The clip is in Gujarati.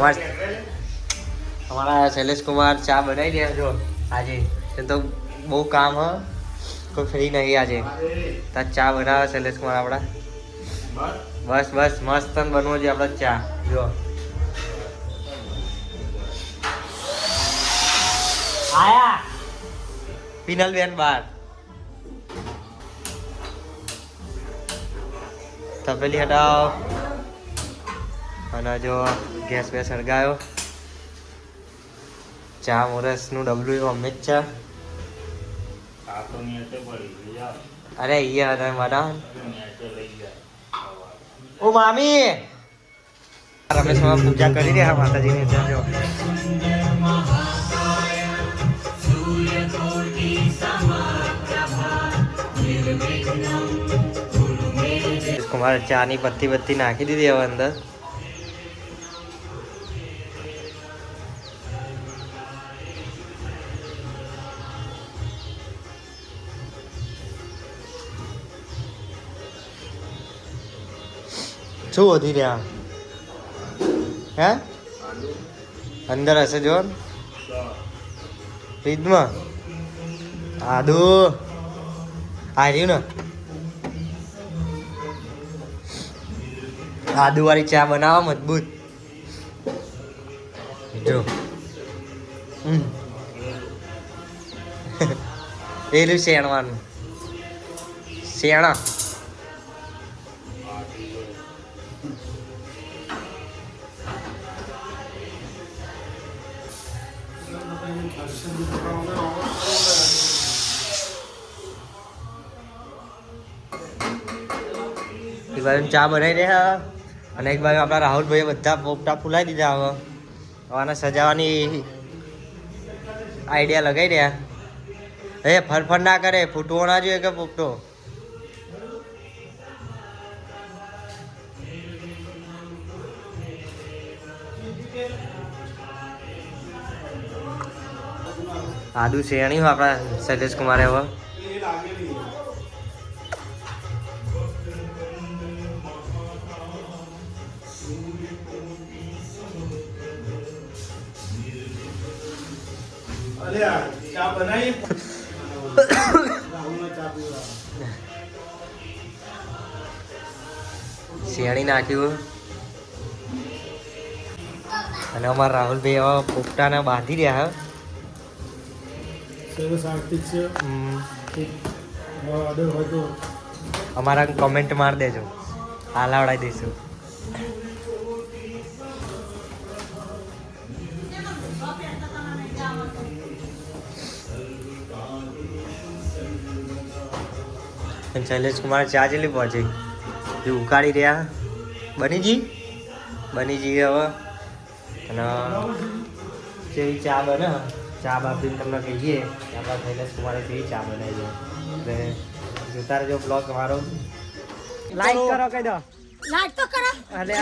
हमारा शैलेश कुमार चा बनाई दिया जो आज तो बहु काम है कोई फ्री नहीं आज तो चा बना शैलेश कुमार अपना बस बस मस्त बनव जो अपना चा जो आया पिनल बेन बार तपेली हटाओ અને જો ગેસ બેસ સળગાયો ચા મોરસનું ડબલું અમે જ છે અરે યાર તમે બનાવો ઓ મામી રમેશમાં પૂજા કરી રહ્યા માતાજીની ત્યાં જો કુમાર ચાની પત્તી બત્તી નાખી દીધી હવે અંદર શું વધી રહ્યા હે અંદર હશે જો ફ્રીજમાં આદુ આવ્યું ને આદુ વાળી ચા બનાવો મજબૂત જો એલું શેણવાનું શેણા એક બાજુ ચા બનાવી રહ્યા અને એક બાજુ આપણા રાહુલભાઈએ બધા પોપટા ફૂલાઈ દીધા હવે આને સજાવવાની આઈડિયા લગાવી રહ્યા હે ફરફર ના કરે ફૂટવો ના જોઈએ કે પોપટો આદુ શેણી આપણા શૈલેષ કુમારે હવે શેણી નાખ્યું અને અમારા રાહુલભાઈ હવે પોપટાને બાંધી રહ્યા અમારા કમેન્ટ માર દેજો હાલાવડાવી દઈશું શૈલેષ કુમાર ચા જેટલી પહોંચી જે ઉકાળી રહ્યા બની જઈ હવે અને જેવી ચા બને ચા બાપીને તમને કહીએ આપણા શૈલેષ કુમારે કેવી ચા બનાવી છે એટલે જોતા રહેજો બ્લોગ તમારો લાઈક કરો કહી દો લાઈક તો કરો અરે